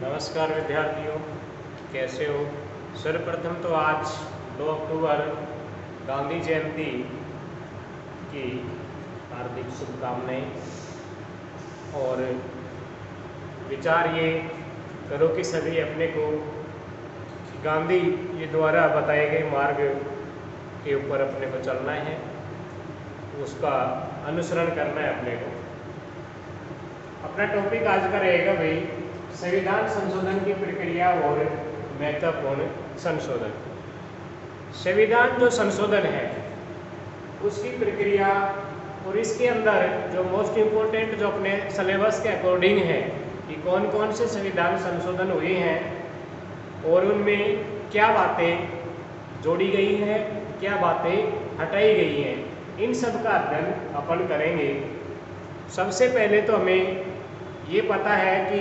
नमस्कार विद्यार्थियों, कैसे हो। सर्वप्रथम तो आज 2 अक्टूबर गांधी जयंती की हार्दिक शुभकामनाएं। और विचार ये करो कि सभी अपने को गांधी ये द्वारा बताए गए मार्ग के ऊपर अपने को चलना है, उसका अनुसरण करना है अपने को। अपना टॉपिक आज का रहेगा भाई संविधान संशोधन की प्रक्रिया और महत्वपूर्ण संशोधन। संविधान जो संशोधन है उसकी प्रक्रिया और इसके अंदर जो मोस्ट इम्पोर्टेंट जो अपने सिलेबस के अकॉर्डिंग है कि कौन कौन से संविधान संशोधन हुए हैं और उनमें क्या बातें जोड़ी गई हैं, क्या बातें हटाई गई हैं, इन सब का अध्ययन अपन करेंगे। सबसे पहले तो हमें ये पता है कि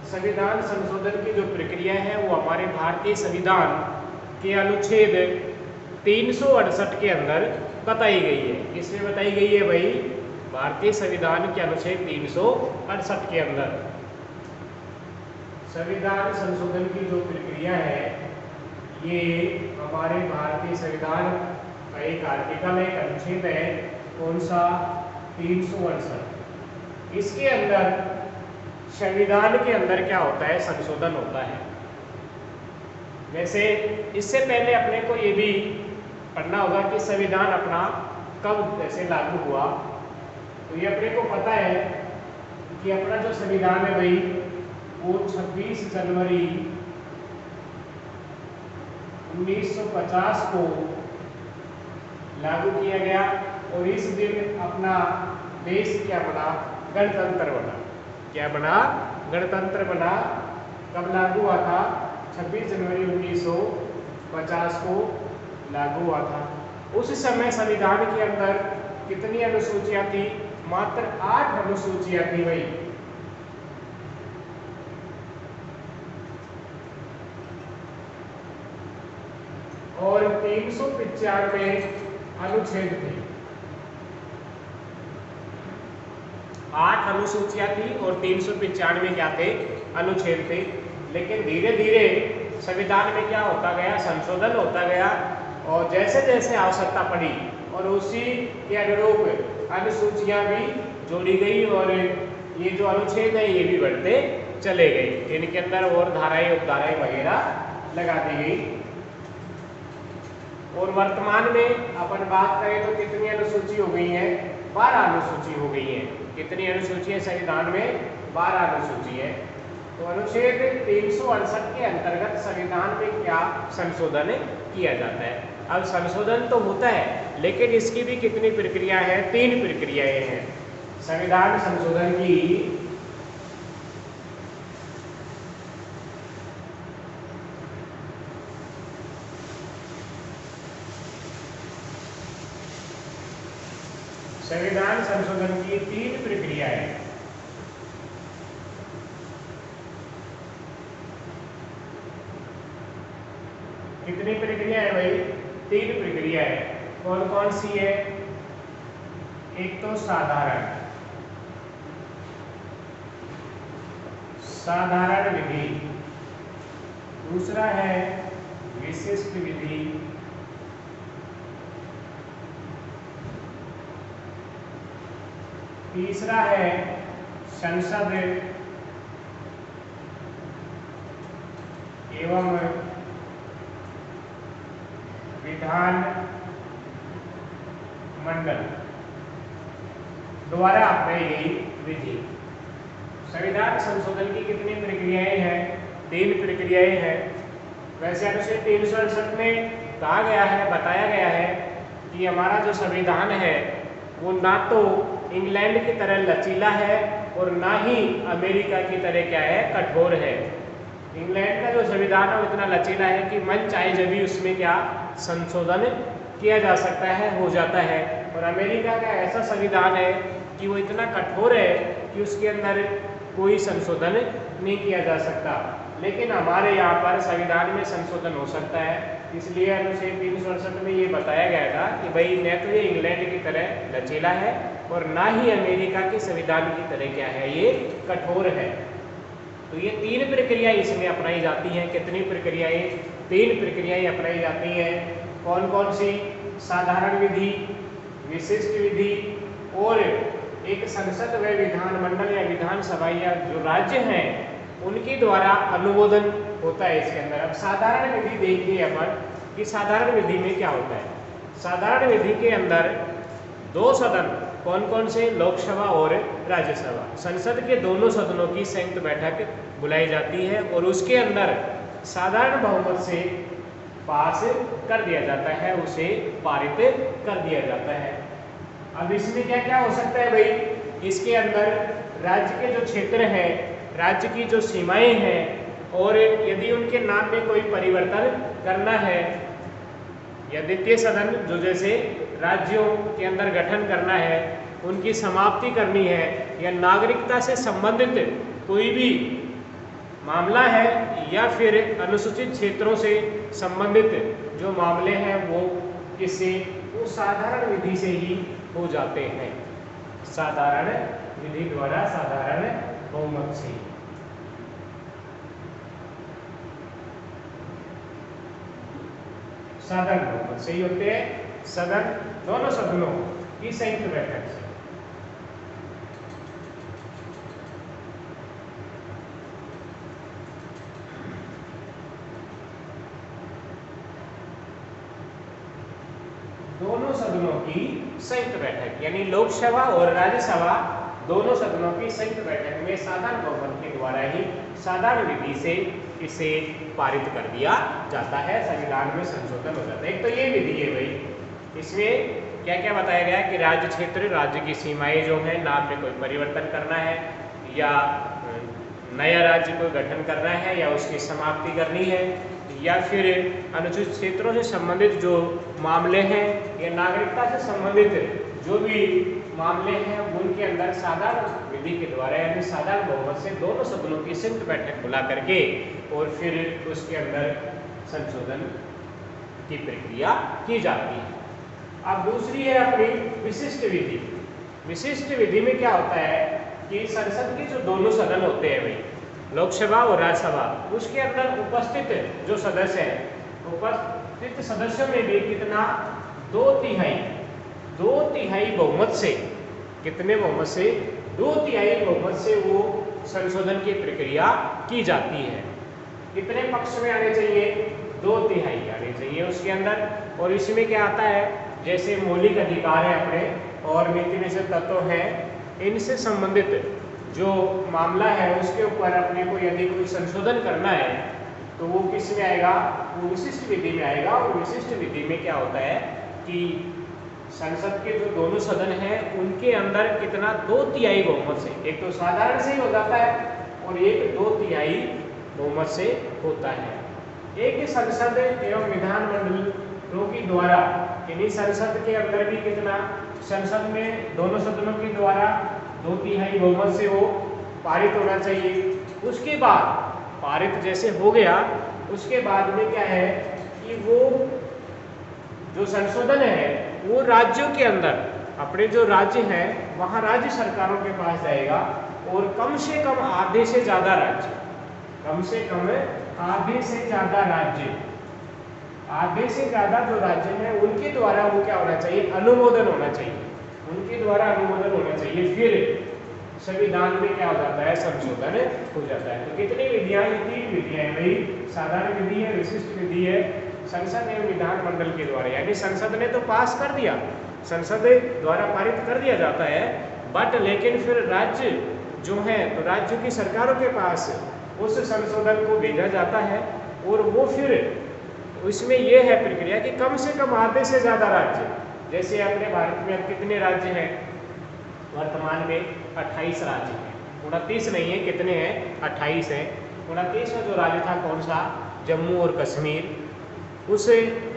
संविधान संशोधन की जो प्रक्रिया है वो हमारे भारतीय संविधान के अनुच्छेद 368 के अंदर बताई गई है। किसमें बताई गई है भाई? भारतीय संविधान के अनुच्छेद 368 के अंदर संविधान संशोधन की जो प्रक्रिया है ये हमारे भारतीय संविधान का एक आर्टिकल है, एक अनुच्छेद है। कौन सा? 368। इसके अंदर संविधान के अंदर क्या होता है? संशोधन होता है। वैसे इससे पहले अपने को ये भी पढ़ना होगा कि संविधान अपना कब जैसे लागू हुआ। तो ये अपने को पता है कि अपना जो संविधान है भाई वो 26 जनवरी 1950 को लागू किया गया और इस दिन अपना देश क्या बना? गणतंत्र बना। क्या बना? गणतंत्र बना। कब लागू हुआ था? 26 जनवरी 1950 को लागू हुआ था। उस समय संविधान के अंदर कितनी अनुसूचियां थी? मात्र 8 अनुसूचियां थी भाई। और 395 अनुच्छेद थे। 8 अनुसूचियां थी और 395 क्या थे? अनुच्छेद थे। लेकिन धीरे धीरे संविधान में क्या होता गया? संशोधन होता गया और जैसे जैसे आवश्यकता पड़ी और उसी के अनुरूप अनुसूचियां भी जोड़ी गई और ये जो अनुच्छेद है ये भी बढ़ते चले गए। इनके अंदर और धाराएं उपधाराएं वगैरह लगा दी गई। और वर्तमान में अपन बात करें तो कितनी अनुसूची हो गई है? 12 अनुसूची हो गई है। कितनी अनुसूची है संविधान में? 12 अनुसूची है। तो अनुच्छेद 368 के अंतर्गत संविधान में क्या संशोधन किया जाता है? अब संशोधन तो होता है लेकिन इसकी भी कितनी प्रक्रिया है? 3 प्रक्रियाएं हैं संविधान संशोधन की। संविधान संशोधन की 3 प्रक्रियाएं। कितनी प्रक्रिया है भाई? 3 प्रक्रिया है। कौन कौन सी है? एक तो साधारण विधि, दूसरा है विशिष्ट विधि, तीसरा है संसद एवं विधान मंडल द्वारा अपनाई गई विधि। संविधान संशोधन की कितनी प्रक्रियाएं हैं? 3 प्रक्रियाएं हैं। वैसे अनुच्छेद 368 में कहा गया है, बताया गया है कि हमारा जो संविधान है वो ना तो इंग्लैंड की तरह लचीला है और ना ही अमेरिका की तरह क्या है? कठोर है। इंग्लैंड का जो संविधान है वो इतना लचीला है कि मन चाहे जब भी उसमें क्या संशोधन किया जा सकता है, हो जाता है। और अमेरिका का ऐसा संविधान है कि वो इतना कठोर है कि उसके अंदर कोई संशोधन नहीं किया जा सकता। लेकिन हमारे यहाँ पर संविधान में संशोधन हो सकता है। इसलिए अनुच्छेद 368 में ये बताया गया था कि भाई न तो ये इंग्लैंड की तरह लचीला है और ना ही अमेरिका के संविधान की तरह क्या है? ये कठोर है। तो ये 3 प्रक्रियाएं इसमें अपनाई जाती हैं। कितनी प्रक्रियाएं? 3 प्रक्रियाएं अपनाई जाती हैं। कौन कौन सी? साधारण विधि, विशिष्ट विधि और एक संसद व विधानमंडल या विधानसभा या जो राज्य हैं उनके द्वारा अनुमोदन होता है इसके अंदर। अब साधारण विधि देखिए अपन कि साधारण विधि में क्या होता है। साधारण विधि के अंदर 2 सदन, कौन कौन से? लोकसभा और राज्यसभा, संसद के दोनों सदनों की संयुक्त बैठक बुलाई जाती है और उसके अंदर साधारण बहुमत से पास कर दिया जाता है, उसे पारित कर दिया जाता है। अब इसमें क्या क्या हो सकता है भाई? इसके अंदर राज्य के जो क्षेत्र है, राज्य की जो सीमाएं हैं और यदि उनके नाम में कोई परिवर्तन करना है या द्वितीय सदन जो जैसे राज्यों के अंदर गठन करना है, उनकी समाप्ति करनी है या नागरिकता से संबंधित कोई भी मामला है या फिर अनुसूचित क्षेत्रों से संबंधित जो मामले हैं वो किससे? वो साधारण विधि से ही हो जाते हैं। साधारण विधि द्वारा, साधारण बहुमत से। साधारण बहुमत से ही होते हैं, सदन, दोनों सदनों की संयुक्त बैठक से। दोनों सदनों की संयुक्त बैठक यानी लोकसभा और राज्यसभा दोनों सदनों की संयुक्त बैठक में साधारण बहुमत के द्वारा ही साधारण विधि से इसे पारित कर दिया जाता है, संविधान में संशोधन हो जाता है। एक तो ये विधि है भाई। इसमें क्या क्या बताया गया है कि राज्य क्षेत्र, राज्य की सीमाएं जो हैं, नाम में कोई परिवर्तन करना है या नया राज्य को गठन करना है या उसकी समाप्ति करनी है या फिर अनुसूचित क्षेत्रों से संबंधित जो मामले हैं या नागरिकता से संबंधित जो भी मामले हैं उनके अंदर साधारण विधि के द्वारा यानी साधारण बहुमत से दोनों सदनों की संयुक्त बैठक बुला करके और फिर उसके अंदर संशोधन की प्रक्रिया की जाती है। अब दूसरी है अपनी विशिष्ट विधि। विशिष्ट विधि में क्या होता है कि संसद के जो दोनों सदन होते हैं भाई, लोकसभा और राज्यसभा, उसके अंदर उपस्थित जो सदस्य हैं, उपस्थित सदस्यों में भी कितना? 2/3 बहुमत से, कितने बहुमत से? 2/3 बहुमत से वो संशोधन की प्रक्रिया की जाती है। कितने पक्ष में आने चाहिए? 2/3 आने चाहिए उसके अंदर। और इसमें क्या आता है? जैसे मौलिक अधिकार है अपने और नीति निषेध तत्व हैं, इनसे संबंधित जो मामला है उसके ऊपर अपने को यदि कोई संशोधन करना है तो वो किस में आएगा? वो विशिष्ट विधि में आएगा। और विशिष्ट विधि में क्या होता है कि संसद के जो दोनों सदन हैं उनके अंदर कितना? 2/3 बहुमत से, एक तो साधारण से ही हो जाता है और एक 2/3 बहुमत से होता है। एक संसद एवं विधानमंडलों के द्वारा, यानी संसद के अंदर भी कितना? संसद में दोनों सदनों के द्वारा 2/3 बहुमत से वो पारित होना चाहिए। उसके बाद पारित जैसे हो गया, उसके बाद में क्या है कि वो जो संशोधन है वो राज्यों के अंदर, अपने जो राज्य हैं वहाँ राज्य सरकारों के पास जाएगा और कम से कम आधे से ज़्यादा राज्य, कम से कम आधे से ज़्यादा राज्य, आधे से ज़्यादा जो राज्य हैं उनके द्वारा वो क्या होना चाहिए? अनुमोदन होना चाहिए, उनके द्वारा अनुमोदन होना चाहिए। फिर संविधान में क्या हो जाता है? संशोधन हो जाता है। तो कितनी विधियां? 3 विधियां हैं भाई। साधारण विधि है, विशिष्ट विधि है, संसद एवं विधानमंडल के द्वारा, यानी संसद ने तो पास कर दिया, संसद द्वारा पारित कर दिया जाता है, बट लेकिन फिर राज्य जो है तो राज्य की सरकारों के पास उस संशोधन को भेजा जाता है और वो फिर उसमें ये है प्रक्रिया कि कम से कम आधे से ज़्यादा राज्य, जैसे अपने भारत में अब कितने राज्य हैं? वर्तमान में 28 राज्य हैं, 29 नहीं है, कितने हैं? 28 हैं। 29वां जो राज्य था कौन सा? जम्मू और कश्मीर। उस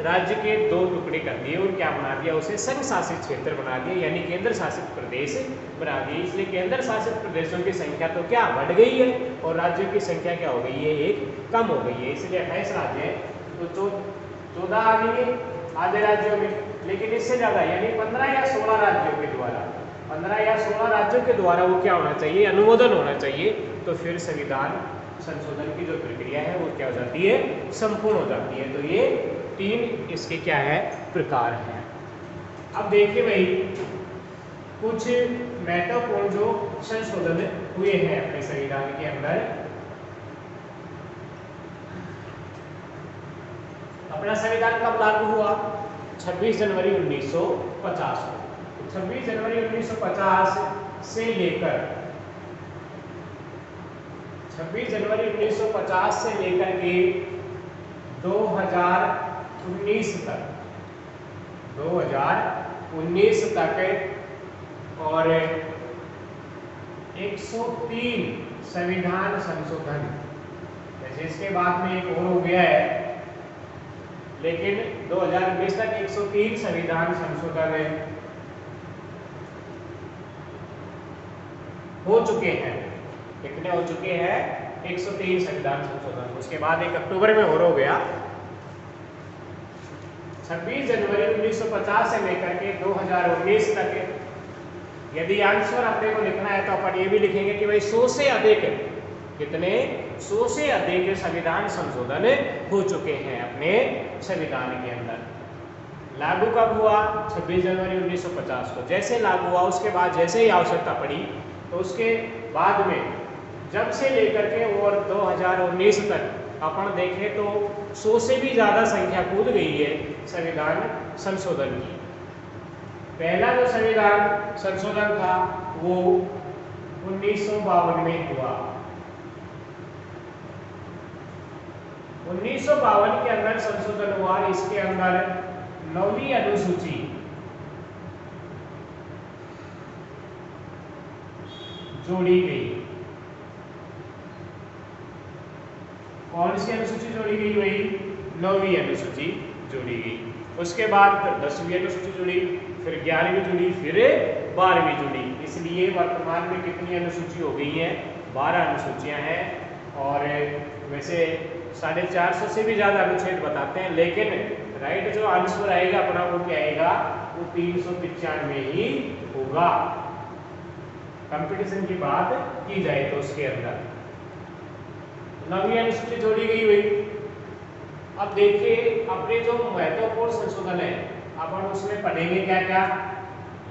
राज्य के 2 टुकड़े कर दिए और क्या बना दिया? उसे संघ शासित क्षेत्र बना दिया, यानी केंद्र शासित प्रदेश बना दिए। इसलिए केंद्र शासित प्रदेशों की संख्या तो क्या बढ़ गई है और राज्यों की संख्या क्या हो गई है? एक कम हो गई है। इसलिए 28 राज्य हैं तो 14 आ गई है आधे राज्यों में, लेकिन इससे ज़्यादा यानी 15 या 16 राज्यों के द्वारा, 15 या 16 राज्यों के द्वारा वो क्या होना चाहिए? अनुमोदन होना चाहिए। तो फिर संविधान संशोधन की जो प्रक्रिया है वो क्या हो जाती है, संपूर्ण हो जाती है। तो ये 3 इसके क्या है, प्रकार हैं। अब देखिए भाई कुछ महत्वपूर्ण जो संशोधन हुए हैं अपने संविधान के अंदर। अपना संविधान कब लागू हुआ? 26 जनवरी 1950 को। 26 जनवरी 1950 से लेकर 26 जनवरी 1950 से लेकर के 2019 तक और 103 संविधान संशोधन। जैसे इसके बाद में एक और हो गया है, लेकिन 2019 तक 103 संविधान संशोधन हो चुके हैं। कितने हो चुके हैं? 103 संविधान संशोधन। उसके बाद 1 अक्टूबर में और हो गया। 26 जनवरी 1950 से लेकर के 2019 तक यदि आंसर अपने को लिखना है तो अपन ये भी लिखेंगे कि भाई 100 से अधिक, कितने? 100 से अधिक संविधान संशोधन हो चुके हैं अपने संविधान के अंदर। लागू कब हुआ? 26 जनवरी 1950 को। जैसे लागू हुआ उसके बाद जैसे ही आवश्यकता पड़ी तो उसके बाद में जब से लेकर के और 2019 तक अपन देखें तो 100 से भी ज़्यादा संख्या कूद गई है संविधान संशोधन की। पहला जो संविधान संशोधन था वो 1952 में हुआ। 1952 के अंदर संशोधन हुआ। इसके अंदर 9वीं अनुसूची जोड़ी गई। कौन सी अनुसूची जोड़ी गई? वही 9वीं अनुसूची जोड़ी गई। उसके बाद फिर 10वीं अनुसूची जुड़ी, फिर 11वीं जुड़ी, फिर 12वीं जुड़ी। इसलिए वर्तमान में कितनी अनुसूची हो गई हैं? 12 अनुसूचियां हैं। और वैसे 450 से भी ज़्यादा अनुच्छेद बताते हैं, लेकिन राइट जो आंसर आएगा अपना वो क्या आएगा? वो 395 ही होगा। कंपटीशन की बात की जाए तो उसके अंदर 9वीं अनुसूची जोड़ी गई हुई। अब देखिए अपने जो महत्वपूर्ण संशोधन है अपन उसमें पढ़ेंगे क्या क्या।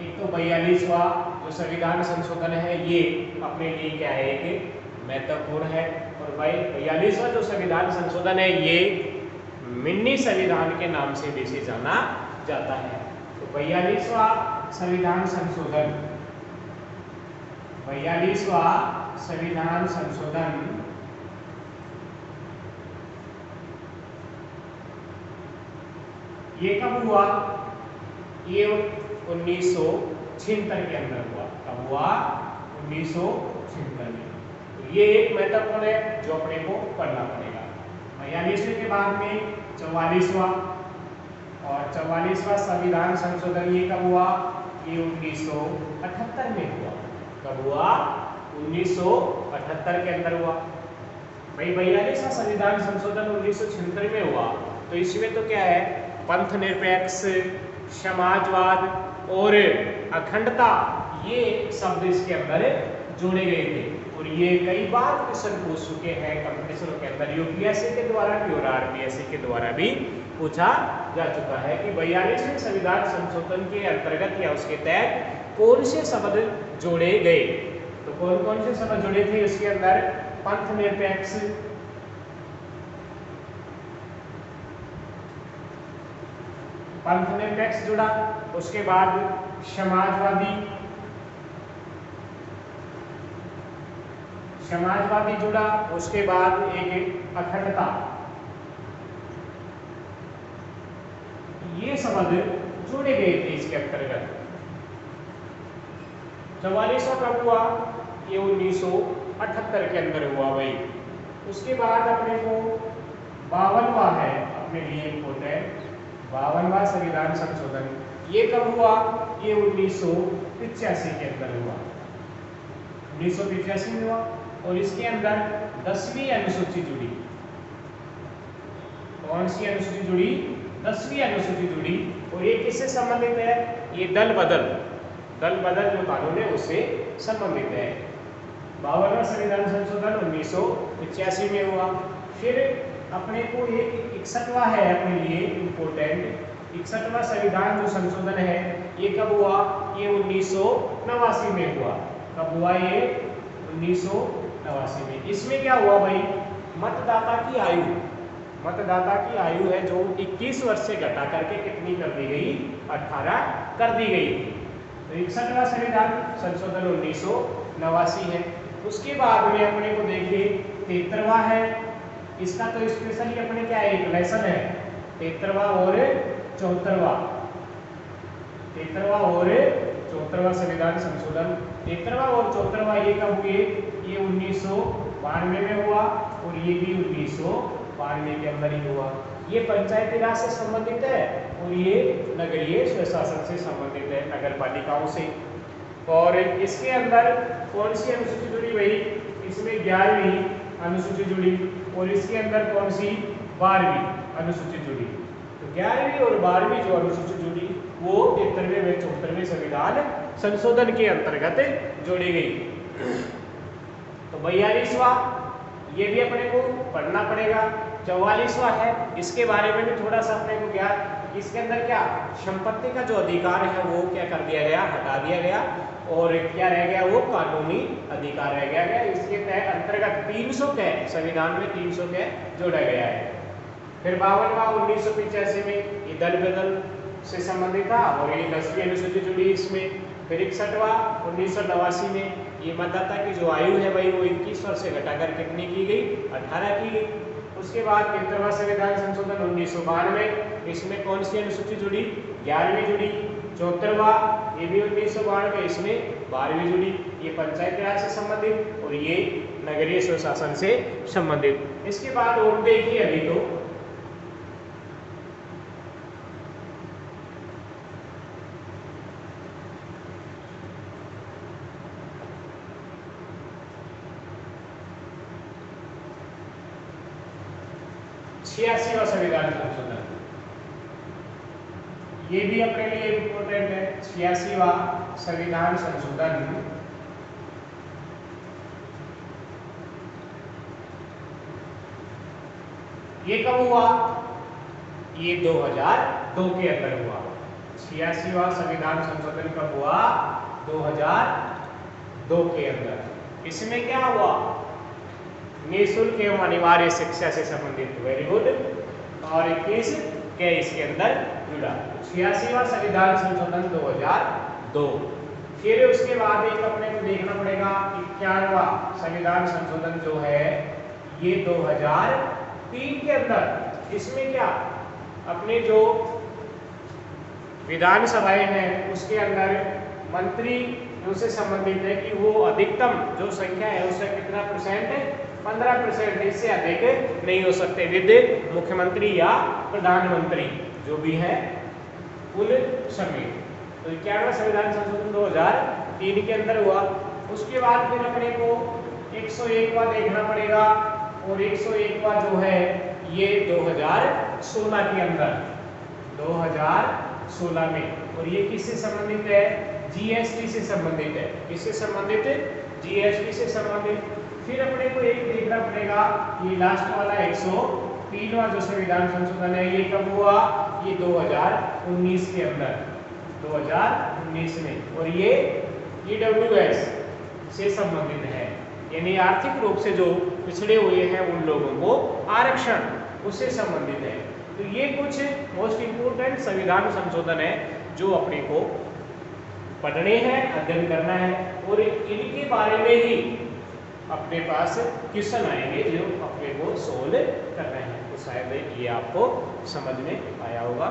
एक तो 42वां जो संविधान संशोधन है ये अपने लिए क्या है, एक महत्वपूर्ण है। और भाई 42वां जो संविधान संशोधन है ये मिनी संविधान के नाम से भी इसे जाना जाता है। तो 42वां संविधान संशोधन, 42वां संविधान संशोधन ये कब हुआ? ये 1976 के अंदर हुआ। कब हुआ? 1976 में। तो ये एक महत्वपूर्ण है जो अपने को पढ़ना पड़ेगा। 42वें के बाद में 44वां, और 44वां संविधान संशोधन ये कब हुआ? ये 1978 में हुआ। कब हुआ? 1978 के अंदर हुआ। भाई 42वां संविधान संशोधन 1976 में हुआ तो इसमें तो क्या है, पंथ निरपेक्ष, समाजवाद और अखंडता ये शब्द इसके अंदर जोड़े गए थे। और ये कई बार क्वेश्चन पूछ चुके हैं कंपटीशनों के अंदर, यूपीएससी के द्वारा भी और आरपीएससी के द्वारा भी पूछा जा चुका है कि 42वें संविधान संशोधन के अंतर्गत या उसके तहत कौन से शब्द जोड़े गए। तो कौन कौन से शब्द जोड़े थे इसके अंदर? पंथ निरपेक्ष, पंथ निरपेक्ष जुड़ा। उसके बाद समाजवादी, समाजवादी जुड़ा। उसके बाद एक अखंडता। ये शब्द जोड़े गए थे इसके अंतर्गत। 44वां कब हुआ? ये 1978 के अंदर हुआ भाई। उसके बाद अपने को 52वां है अपने लिए इम्पोर्टेंट, 52वां संविधान संशोधन ये कब हुआ? ये 1985 के अंदर हुआ। 1985 में हुआ। और इसके अंदर 10वीं अनुसूची जुड़ी। कौन सी अनुसूची जुड़ी? 10वीं अनुसूची जुड़ी। और ये किससे संबंधित है? ये दल बदल जो कानून है उससे संबंधित है। 52वां संविधान संशोधन 1985 में हुआ। फिर अपने को एक 61वां है अपने लिए इम्पोर्टेंट, 61वां संविधान जो संशोधन है ये कब हुआ, ये 1989 में हुआ। कब हुआ ये, 1989 में। इसमें क्या हुआ भाई, मतदाता की आयु, मतदाता की आयु है जो 21 वर्ष से घटा करके कितनी कर दी गई, 18 कर दी गई थी। तो 61वां संविधान संशोधन 1989 है। उसके बाद में अपने को देखिए 73वां है, इसका तो स्पेशली अपने क्या एक लेसन है, 73वां और 74वां, 73वां और 74वां संविधान संशोधन। 73वां और 74वां ये कब हुए, ये 1992 में हुआ और ये भी 1992 के अंदर ही हुआ। ये पंचायती राज से संबंधित है और ये नगरीय स्वशासन से संबंधित है, नगर पालिकाओं से। और इसके अंदर कौन सी अनुसूची जुड़ी भाई, इसमें 11वीं अनुसूची जुड़ी और इसके अंदर कौन सी, 12वीं अनुसूची जुड़ी। तो 11वीं और 12वीं जो अनुसूची जुड़ी वो 73वें व 74वें संविधान संशोधन के अंतर्गत जोड़ी गई। तो 42वां ये भी अपने को पढ़ना पड़ेगा। 44वां है, इसके बारे में भी थोड़ा सा अपने को क्या, इसके अंदर क्या संपत्ति का जो अधिकार है वो क्या कर दिया गया, हटा दिया गया और क्या रह गया, वो कानूनी अधिकार रह गया। इसके तहत अंतर्गत 300 के संविधान में 300 के जोड़ा गया है। फिर 52वां 1985 में ये दल बदल से संबंधित था और ये 10वीं अनुसूची जुड़ी इसमें। फिर 61वां 1989 में ये मतदाता की जो आयु है भाई वो 21 वर्ष से घटाकर कितनी की गई, 18 की गई। उसके बाद 73वां संविधान संशोधन 1992, इसमें कौन सी अनुसूची जुड़ी, 11वीं जुड़ी। 74वां ये भी 1992, इसमें 12वीं जुड़ी। ये पंचायती राज से संबंधित और ये नगरीय स्वशासन से संबंधित। इसके बाद और देखिए अभी तो 86वां संविधान संशोधन, ये भी अपने लिए इम्पोर्टेंट है। 86वां संविधान संशोधन ये कब हुआ, ये 2002 के अंदर हुआ। 86वां संविधान संशोधन कब हुआ, 2002 के अंदर। इसमें क्या हुआ, निःशुल्क एवं अनिवार्य शिक्षा से संबंधित, वेरी गुड। और 21 के इसके अंदर जुड़ा। 86वां संविधान संशोधन 2002। फिर उसके बाद एक अपने को देखना पड़ेगा 91वां संविधान संशोधन जो है ये 2003 के अंदर। इसमें क्या अपने जो विधानसभाएं हैं उसके अंदर मंत्री उनसे संबंधित है कि वो अधिकतम जो संख्या है उससे कितना परसेंट है, 15%, इससे अधिक नहीं हो सकते विद मुख्यमंत्री या प्रधानमंत्री जो भी है कुल समेत। तो 91वां संविधान संशोधन 2003 के अंदर हुआ। उसके बाद फिर अपने को 101वां देखना पड़ेगा और 101वां जो है ये 2016 के अंदर, 2016 में। और ये किससे संबंधित है, जीएसटी से संबंधित है। किससे संबंधित है, जीएसटी से संबंधित। फिर अपने को एक देखना पड़ेगा ये लास्ट वाला 103वां जो संविधान संशोधन है ये कब हुआ, ये 2019 के अंदर, 2019 में। और ये EWS से संबंधित है, यानी आर्थिक रूप से जो पिछड़े हुए हैं उन लोगों को आरक्षण उससे संबंधित है। तो ये कुछ मोस्ट इम्पोर्टेंट संविधान संशोधन है जो अपने को पढ़ने हैं, अध्ययन करना है और इनके बारे में ही अपने पास क्वेश्चन आएंगे जो अपने को सोल्व करना है। तो शायद ये आपको समझ में आया होगा।